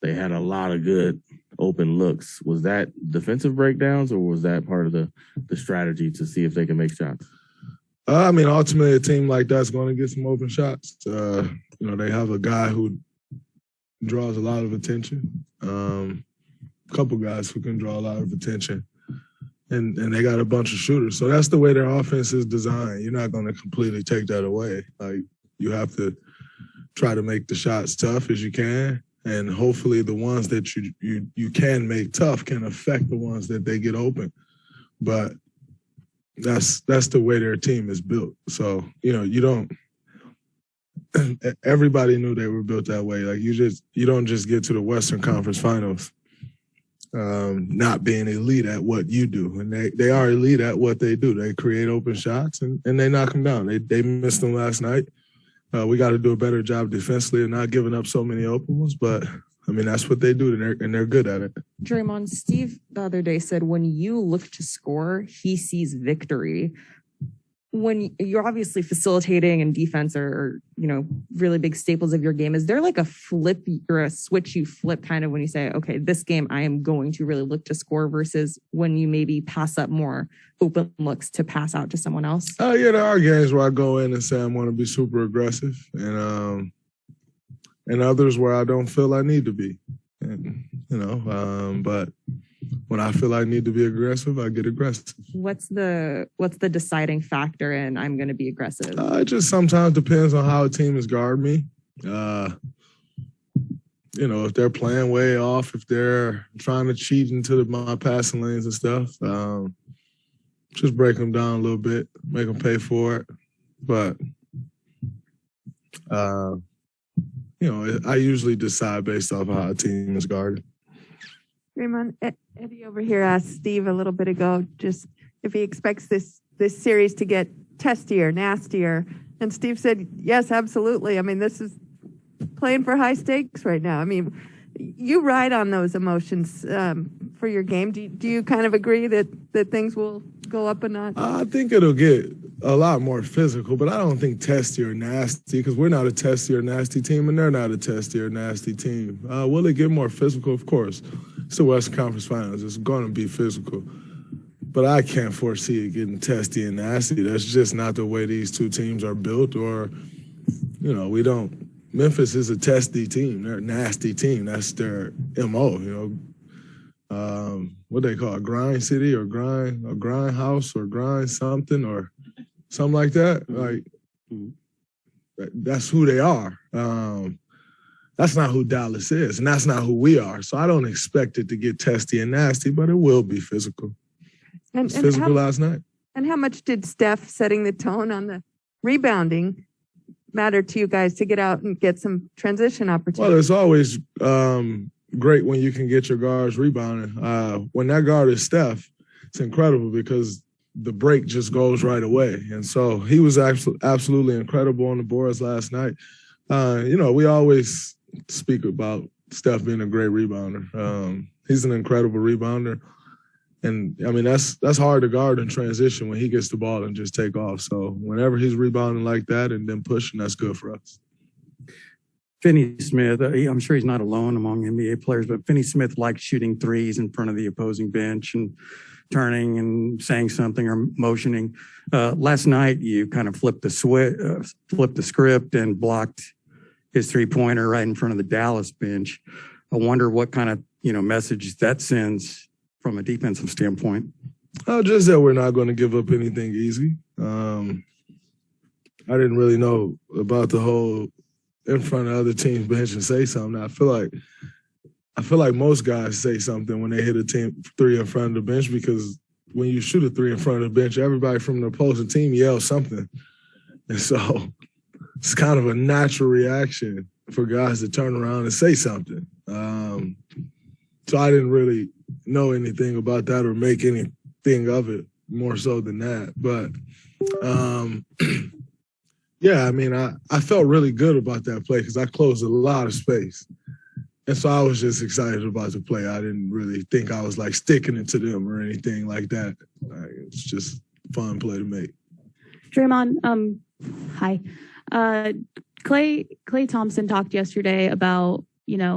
they had a lot of good open looks. Was that defensive breakdowns, or was that part of the strategy to see if they can make shots? I mean, ultimately, a team like that's going to get some open shots. They have a guy who draws a lot of attention, a couple guys who can draw a lot of attention, and they got a bunch of shooters. So that's the way their offense is designed. You're not going to completely take that away. Like, you have to try to make the shots tough as you can, and hopefully the ones that you can make tough can affect the ones that they get open. But that's the way their team is built. So, you don't – everybody knew they were built that way. Like, you don't just get to the Western Conference Finals not being elite at what you do. And they are elite at what they do. They create open shots, and they knock them down. They missed them last night. We got to do a better job defensively and not giving up so many open ones. But, I mean, that's what they do, and they're good at it. Draymond, Steve the other day said when you look to score, he sees victory. When you're obviously facilitating and defense are really big staples of your game, is there like a flip or a switch you flip kind of when you say, okay, this game I am going to really look to score, versus when you maybe pass up more open looks to pass out to someone else? Yeah, there are games where I go in and say I'm going to be super aggressive, and others where I don't feel I need to be. And, but when I feel I need to be aggressive, I get aggressive. What's the deciding factor in I'm going to be aggressive? It just sometimes depends on how a team is guarding me. If they're playing way off, if they're trying to cheat into my passing lanes and stuff, just break them down a little bit, make them pay for it. But, I usually decide based off of how a team is guarded. Draymond, Eddie over here asked Steve a little bit ago just if he expects this series to get testier, nastier. And Steve said, yes, absolutely. I mean, this is playing for high stakes right now. I mean, you ride on those emotions for your game. Do you kind of agree that things will go up a notch? I think it'll get a lot more physical, but I don't think testy or nasty, because we're not a testy or nasty team, and they're not a testy or nasty team. Will it get more physical? Of course. It's the Western Conference Finals. It's going to be physical. But I can't foresee it getting testy and nasty. That's just not the way these two teams are built, or, we don't. Memphis is a testy team. They're a nasty team. That's their MO, what they call a grind city or a grind house or grind something or something like that. Like, that's who they are. That's not who Dallas is, and that's not who we are. So I don't expect it to get testy and nasty, but it will be physical. It's physical last night. And how much did Steph setting the tone on the rebounding matter to you guys to get out and get some transition opportunities? Well, it's always great when you can get your guards rebounding. When that guard is Steph, it's incredible because the break just goes right away. And so he was absolutely incredible on the boards last night. We always speak about Steph being a great rebounder. He's an incredible rebounder. And, I mean, that's hard to guard in transition when he gets the ball and just take off. So whenever he's rebounding like that and then pushing, that's good for us. Finney Smith, I'm sure he's not alone among NBA players, but Finney Smith likes shooting threes in front of the opposing bench and turning and saying something or motioning. Last night, you kind of flipped the script and blocked his three-pointer right in front of the Dallas bench. I wonder what kind of message that sends from a defensive standpoint. Just that we're not going to give up anything easy. I didn't really know about the whole in front of other teams' bench and say something. I feel like most guys say something when they hit a team three in front of the bench, because when you shoot a three in front of the bench, everybody from the opposing team yells something. And so it's kind of a natural reaction for guys to turn around and say something. So I didn't really know anything about that or make anything of it more so than that. But, yeah, I mean, I felt really good about that play because I closed a lot of space. And so I was just excited about the play. I didn't really think I was, like, sticking it to them or anything like that. It's just a fun play to make. Draymond, hi. Klay Thompson talked yesterday about,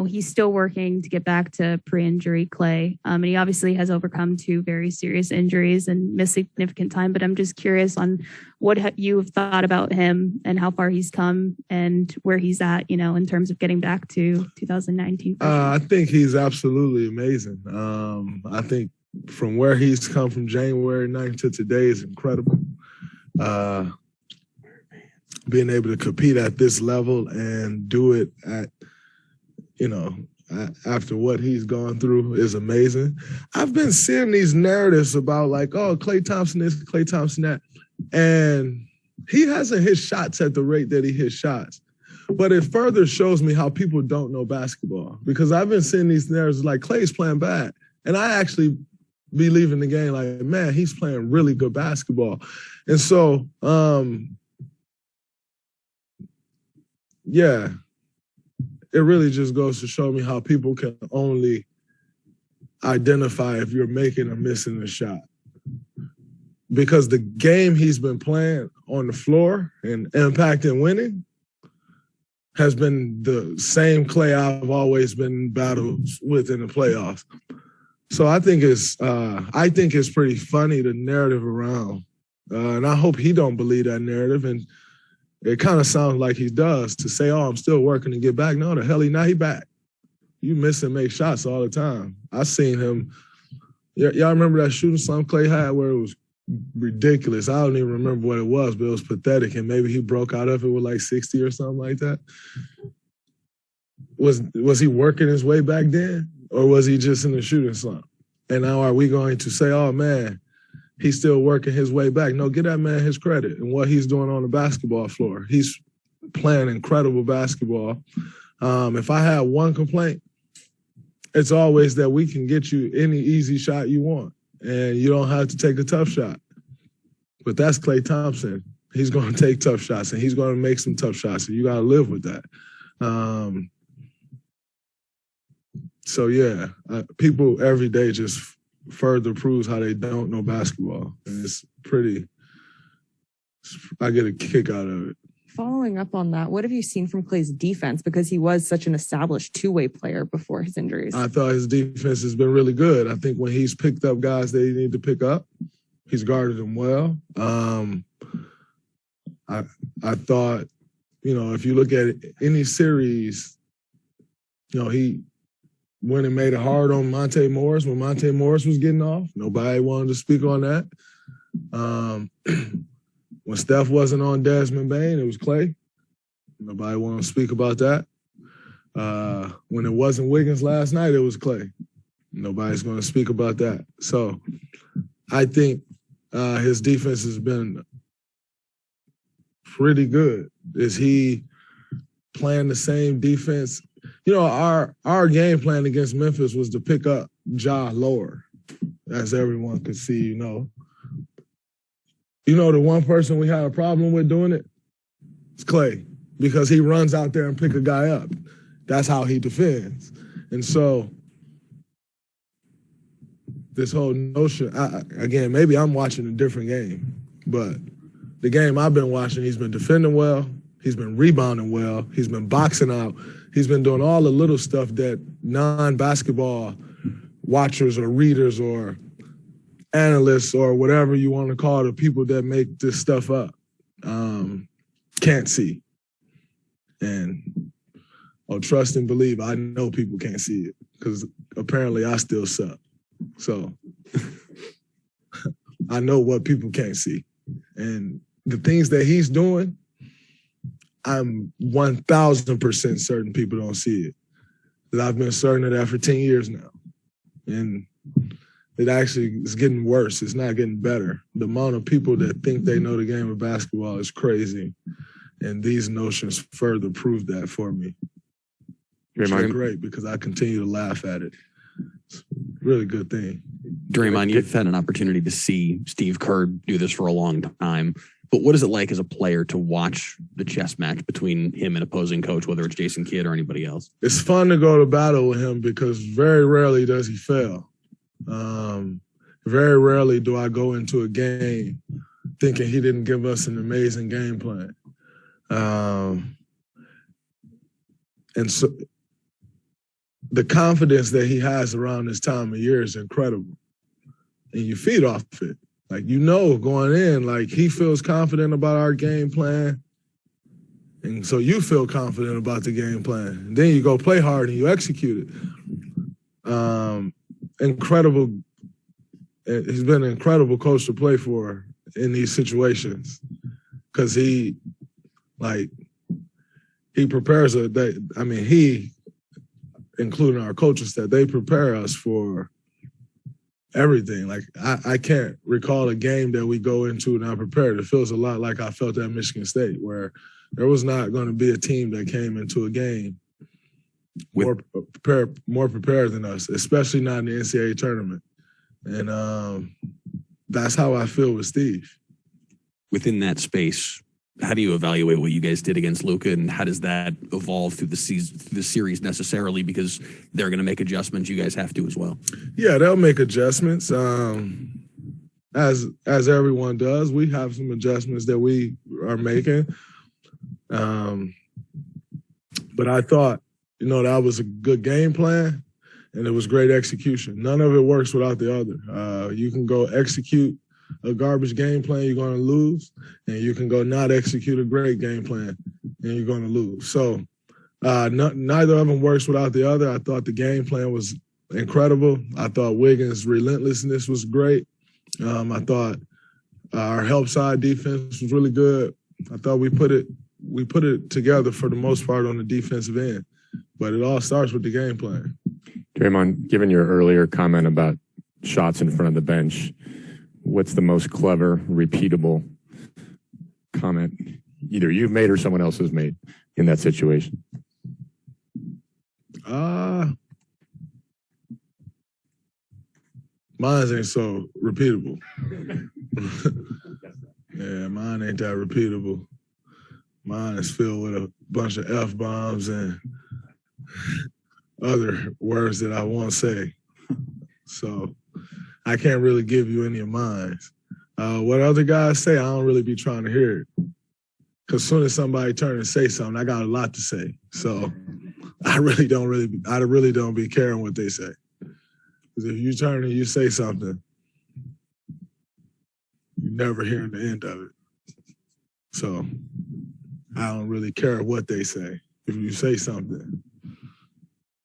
he's still working to get back to pre-injury Klay. And he obviously has overcome 2 very serious injuries and missed significant time. But I'm just curious on what you've thought about him and how far he's come and where he's at, in terms of getting back to 2019. I think he's absolutely amazing. I think from where he's come from January 9th to today is incredible. Being able to compete at this level and do it at, after what he's gone through is amazing. I've been seeing these narratives about Klay Thompson this, Klay Thompson that, and he hasn't hit shots at the rate that he hit shots. But it further shows me how people don't know basketball, because I've been seeing these narratives like Klay's playing bad. And I actually be leaving the game like, man, he's playing really good basketball. And so, yeah, it really just goes to show me how people can only identify if you're making or missing a shot. Because the game he's been playing on the floor and impacting winning has been the same Klay I've always been in battles with in the playoffs. So I think it's pretty funny, the narrative around. And I hope he don't believe that narrative. And it kind of sounds like he does, to say, I'm still working to get back. No, the hell he back. You miss and make shots all the time. I seen him. Y'all remember that shooting slump Klay had where it was ridiculous? I don't even remember what it was, but it was pathetic. And maybe he broke out of it with like 60 or something like that. Was he working his way back then? Or was he just in the shooting slump? And now are we going to say, oh, man, he's still working his way back? No, give that man his credit and what he's doing on the basketball floor. He's playing incredible basketball. If I had one complaint, it's always that we can get you any easy shot you want, and you don't have to take a tough shot. But that's Klay Thompson. He's going to take tough shots, and he's going to make some tough shots, and you got to live with that. So, yeah, people every day just further proves how they don't know basketball. And it's I get a kick out of it. Following up on that, what have you seen from Klay's defense? Because he was such an established two-way player before his injuries. I thought his defense has been really good. I think when he's picked up guys that he need to pick up, he's guarded them well. I thought, if you look at any series, he went and made it hard on Monte Morris when Monte Morris was getting off. Nobody wanted to speak on that. When Steph wasn't on Desmond Bain, it was Klay. Nobody wanted to speak about that. When it wasn't Wiggins last night, it was Klay. Nobody's going to speak about that. So I think his defense has been pretty good. Is he playing the same defense? Our game plan against Memphis was to pick up Ja lower, as everyone could see, the one person we had a problem with doing it? It's Klay, because he runs out there and pick a guy up. That's how he defends. And so this whole notion, again, maybe I'm watching a different game, but the game I've been watching, he's been defending well, he's been rebounding well, he's been boxing out, he's been doing all the little stuff that non-basketball watchers or readers or analysts or whatever you want to call the people that make this stuff up can't see. And trust and believe, I know people can't see it because apparently I still suck. So I know what people can't see. And the things that he's doing, I'm 1,000% certain people don't see it. Because I've been certain of that for 10 years now. And it actually is getting worse. It's not getting better. The amount of people that think they know the game of basketball is crazy. And these notions further prove that for me. Which is great because I continue to laugh at it. It's a really good thing. Draymond, you've had an opportunity to see Steve Kerr do this for a long time. But what is it like as a player to watch the chess match between him and opposing coach, whether it's Jason Kidd or anybody else? It's fun to go to battle with him because very rarely does he fail. Very rarely do I go into a game thinking he didn't give us an amazing game plan. And so the confidence that he has around this time of year is incredible. And you feed off it. Like, going in, like, he feels confident about our game plan. And so you feel confident about the game plan. And then you go play hard and you execute it. Incredible. He's been an incredible coach to play for in these situations. Because he prepares including our coaching staff, they prepare us for everything. Like, I can't recall a game that we go into not prepared. It feels a lot like I felt at Michigan State, where there was not going to be a team that came into a game more prepared than us, especially not in the NCAA tournament. And that's how I feel with Steve. Within that space, how do you evaluate what you guys did against Luka, and how does that evolve through the series necessarily? Because they're going to make adjustments. You guys have to as well. Yeah, they'll make adjustments. As everyone does, we have some adjustments that we are making. But I thought, that was a good game plan, and it was great execution. None of it works without the other. You can go execute a garbage game plan, you're going to lose, and you can go not execute a great game plan, and you're going to lose. So neither of them works without the other. I thought the game plan was incredible. I thought Wiggins' relentlessness was great. I thought our help side defense was really good. I thought we put it together for the most part on the defensive end, but it all starts with the game plan. Draymond, given your earlier comment about shots in front of the bench, what's the most clever, repeatable comment either you've made or someone else has made in that situation? Mine ain't so repeatable. Yeah, mine ain't that repeatable. Mine is filled with a bunch of F-bombs and other words that I won't say. So I can't really give you any of mine. What other guys say, I don't really be trying to hear it. Because as soon as somebody turns and say something, I got a lot to say. So I really don't be caring what they say. Because if you turn and you say something, you never hear the end of it. So I don't really care what they say. If you say something,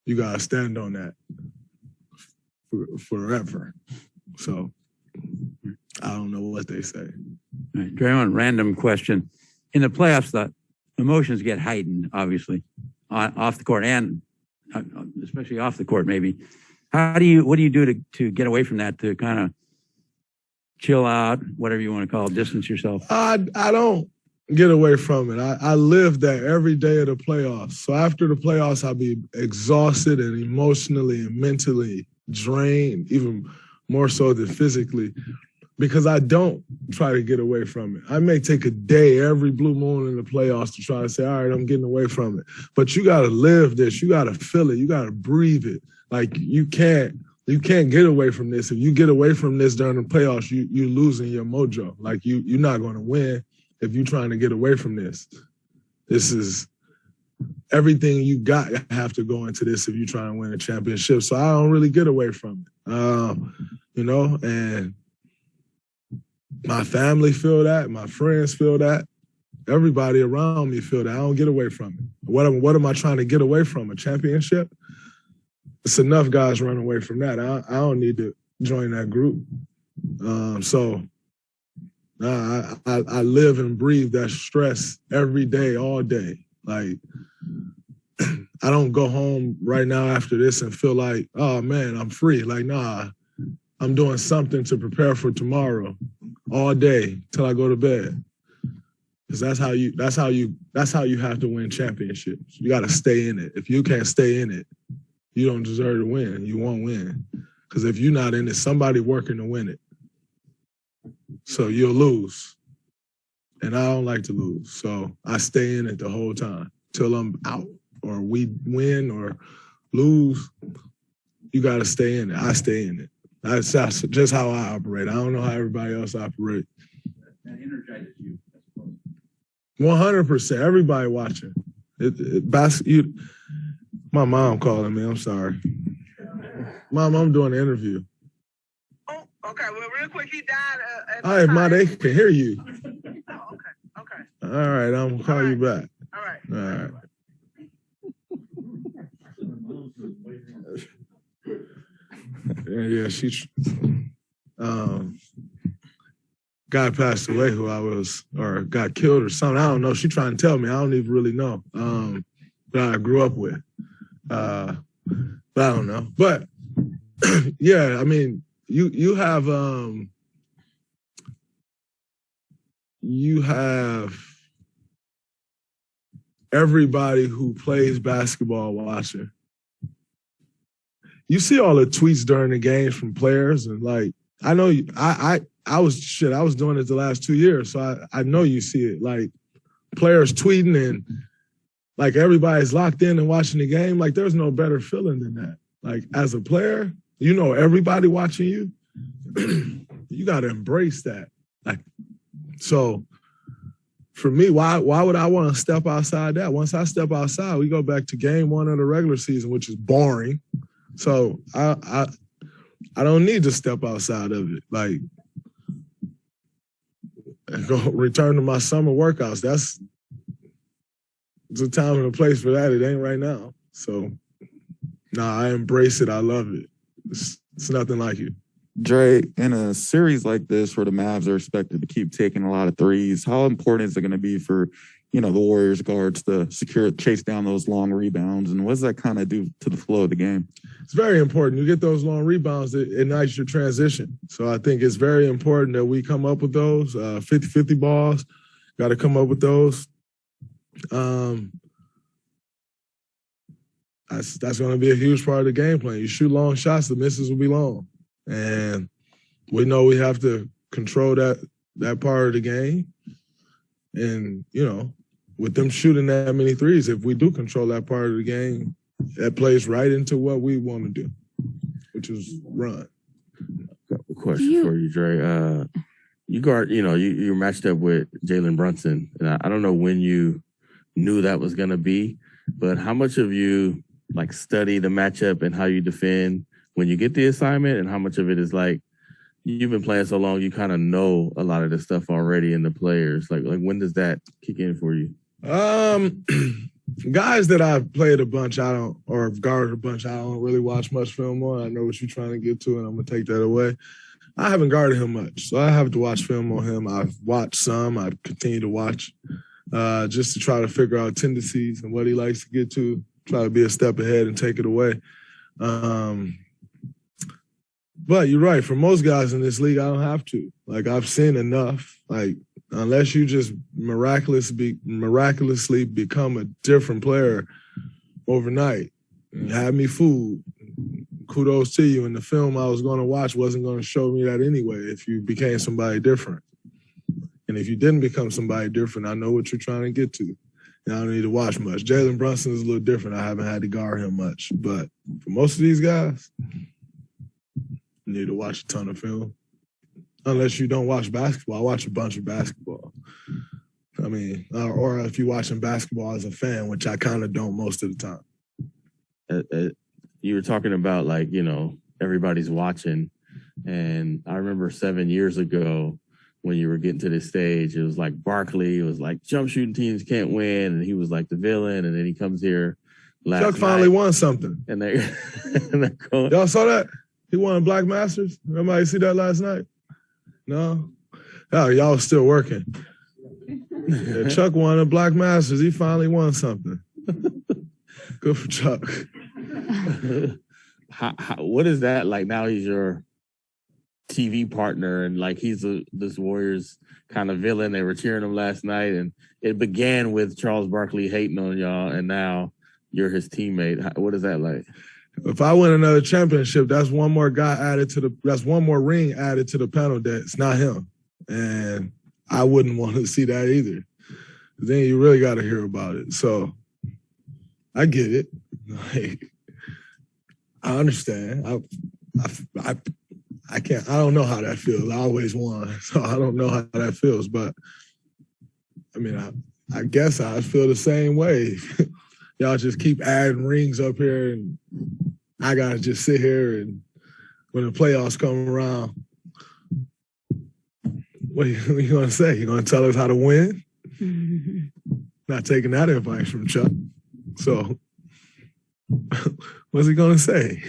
you got to stand on that forever. So I don't know what they say. All right, Draymond, random question. In the playoffs, the emotions get heightened, obviously, off the court and especially off the court, maybe. What do you do to get away from that, to kind of chill out, whatever you want to call it, distance yourself? I don't get away from it. I live that every day of the playoffs. So after the playoffs, I'll be exhausted and emotionally and mentally drained, even more so than physically, because I don't try to get away from it. I may take a day every blue moon in the playoffs to try to say, all right, I'm getting away from it. But you got to live this. You got to feel it. You got to breathe it. Like, you can't get away from this. If you get away from this during the playoffs, you're losing your mojo. Like, you're not going to win if you're trying to get away from this. This is everything you got have to go into this if you're trying to win a championship. So I don't really get away from it, and my family feel that, my friends feel that, everybody around me feel that. I don't get away from it. What am I trying to get away from? A championship? It's enough guys running away from that. I don't need to join that group. I live and breathe that stress every day, all day. Like, I don't go home right now after this and feel like, oh man, I'm free. Like, nah, I'm doing something to prepare for tomorrow all day till I go to bed. Because that's how you have to win championships. You got to stay in it. If you can't stay in it, you don't deserve to win. You won't win. Because if you're not in it, somebody working to win it. So you'll lose. And I don't like to lose. So I stay in it the whole time till I'm out, or we win or lose. You got to stay in it. I stay in it. That's just how I operate. I don't know how everybody else operates. That energizes you, I suppose. 100%. Everybody watching. My mom calling me. I'm sorry. Mom, I'm doing an interview. Oh, okay. Well, real quick, he died. All right, Ma, they can hear you. Oh, okay. All right, I'm going to call you back. All right. All right. Yeah, she guy passed away who I was, or got killed or something. I don't know. She trying to tell me. I don't even really know. That I grew up with. But I don't know. But yeah, I mean, you have everybody who plays basketball watching. You see all the tweets during the games from players, and like I know I was doing it the last 2 years, so I know you see it. Like players tweeting and like everybody's locked in and watching the game. Like there's no better feeling than that. Like as a player, you know everybody watching you. You got to embrace that. Like so. For me, why would I want to step outside that? Once I step outside, we go back to game one of the regular season, which is boring. So I don't need to step outside of it. Like go return to my summer workouts. That's the time and a place for that. It ain't right now. So I embrace it. I love it. It's nothing like it. Dre, in a series like this where the Mavs are expected to keep taking a lot of threes, how important is it going to be for, the Warriors guards to chase down those long rebounds? And what does that kind of do to the flow of the game? It's very important. You get those long rebounds, it ignites your transition. So I think it's very important that we come up with those 50-50 balls. Got to come up with those. That's going to be a huge part of the game plan. You shoot long shots, the misses will be long. And we know we have to control that part of the game. And, with them shooting that many threes, if we do control that part of the game, that plays right into what we want to do, which is run. Got a question for you, Dre. You guard, you're matched up with Jalen Brunson. And I don't know when you knew that was going to be, but how much of you study the matchup and how you defend when you get the assignment, and how much of it is like you've been playing so long, you kind of know a lot of the stuff already in the players? Like when does that kick in for you? Guys that I've played a bunch, or have guarded a bunch, I don't really watch much film on. I know what you're trying to get to, and I'm gonna take that away. I haven't guarded him much, so I have to watch film on him. I've watched some. I continue to watch just to try to figure out tendencies and what he likes to get to. Try to be a step ahead and take it away. But you're right. For most guys in this league, I don't have to. I've seen enough. Unless you just miraculously become a different player overnight, and have me fooled. Kudos to you. And the film I was going to watch wasn't going to show me that anyway. If you became somebody different, and if you didn't become somebody different, I know what you're trying to get to. And I don't need to watch much. Jalen Brunson is a little different. I haven't had to guard him much, but for most of these guys, you need to watch a ton of film. Unless you don't watch basketball. I watch a bunch of basketball. I mean, or if you're watching basketball as a fan, which I kind of don't most of the time. You were talking about everybody's watching. And I remember 7 years ago when you were getting to this stage, it was like Barkley, it was like jump shooting teams can't win. And he was like the villain. And then he comes here last Chuck finally won something. And they're going. Y'all saw that? He won Black Masters. Everybody see that last night? No? Oh, y'all was still working. Yeah, Chuck won a Black Masters. He finally won something. Good for Chuck. What is that like? Now he's your TV partner, and he's this Warriors kind of villain. They were cheering him last night, and it began with Charles Barkley hating on y'all, and now you're his teammate. What is that like? If I win another championship, that's one more that's one more ring added to the panel that it's not him. And I wouldn't want to see that either. Then you really got to hear about it. So I get it. I understand. I can't, I don't know how that feels. I always won. So I don't know how that feels. But I mean, I guess I feel the same way. y'all just keep adding rings up here, and I gotta just sit here, and when the playoffs come around, what are you gonna say? You gonna tell us how to win? Not taking that advice from Chuck. So what's he gonna say?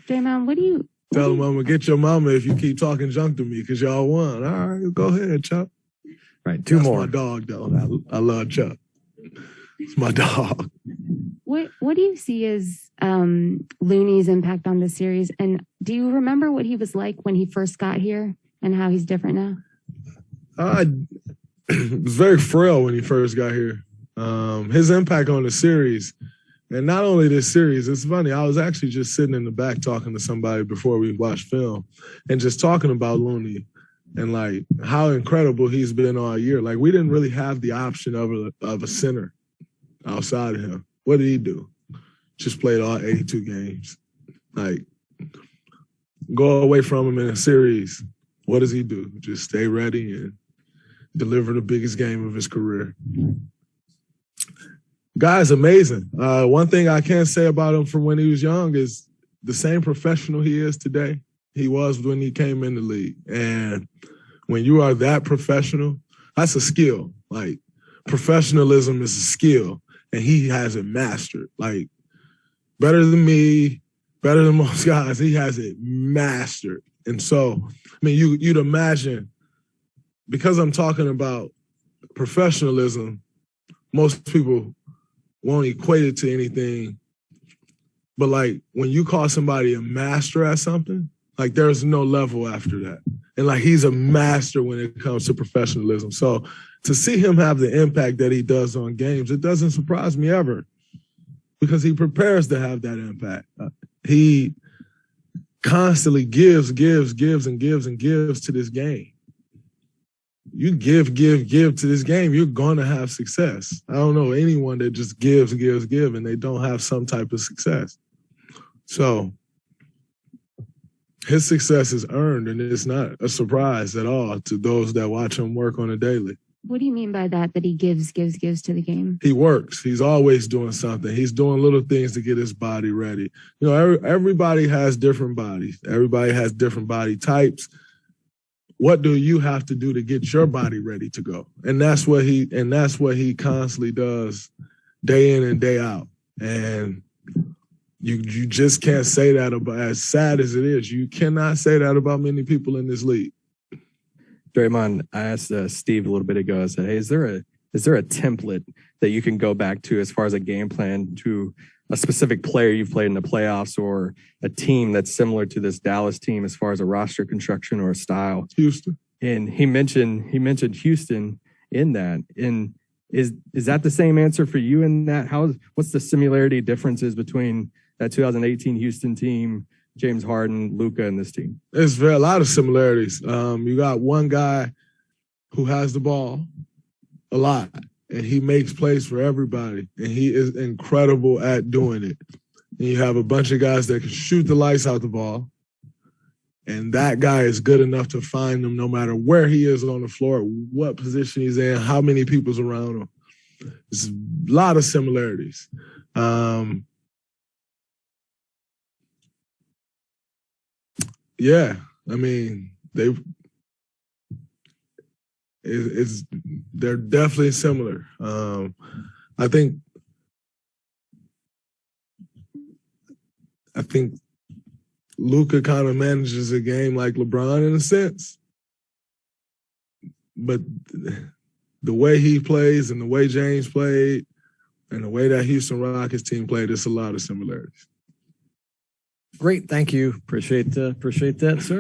Draymond, what do you tell him I'm gonna get your mama if you keep talking junk to me because y'all won? All right, go ahead, Chuck. Right, two That's more. my dog, though. I love Chuck. It's my dog. What do you see as Looney's impact on this series? And do you remember what he was like when he first got here and how he's different now? It was very frail when he first got here. His impact on the series, and not only this series, it's funny, I was actually just sitting in the back talking to somebody before we watched film and just talking about Looney and like how incredible he's been all year. Like we didn't really have the option of a center outside of him. What did he do? Just played all 82 games. Like go away from him in a series. What does he do? Just stay ready and deliver the biggest game of his career. Guy's amazing. One thing I can say about him from when he was young is the same professional he is today, he was when he came in the league. And when you are that professional, that's a skill. Like professionalism is a skill, and he has it mastered. Like better than me, better than most guys, he has it mastered. And so, I mean, you'd imagine, because I'm talking about professionalism, most people won't equate it to anything. But like when you call somebody a master at something, like there's no level after that. And like he's a master when it comes to professionalism. So to see him have the impact that he does on games, it doesn't surprise me ever because he prepares to have that impact. He constantly gives to this game. You give to this game, you're going to have success. I don't know anyone that just gives, and they don't have some type of success. So his success is earned, and it's not a surprise at all to those that watch him work on a daily. What do you mean by that he gives to the game? He works. He's always doing something. He's doing little things to get his body ready. You know, everybody has different bodies. Everybody has different body types. What do you have to do to get your body ready to go? And that's what he constantly does day in and day out. And you just can't say that about, as sad as it is, you cannot say that about many people in this league. Draymond, I asked Steve a little bit ago, I said, hey, is there a template that you can go back to as far as a game plan to a specific player you've played in the playoffs or a team that's similar to this Dallas team as far as a roster construction or a style? Houston. And he mentioned Houston in that. And is that the same answer for you in that? What's the similarity differences between that 2018 Houston team, James Harden, Luka, and this team? There's a lot of similarities. You got one guy who has the ball a lot, and he makes plays for everybody, and he is incredible at doing it. And you have a bunch of guys that can shoot the lights out the ball, and that guy is good enough to find them no matter where he is on the floor, what position he's in, how many people's around him. There's a lot of similarities. Yeah, I mean, they're definitely similar. I think Luka kind of manages a game like LeBron in a sense, but the way he plays and the way James played and the way that Houston Rockets team played, it's a lot of similarities. Great. Thank you. Appreciate that, sir.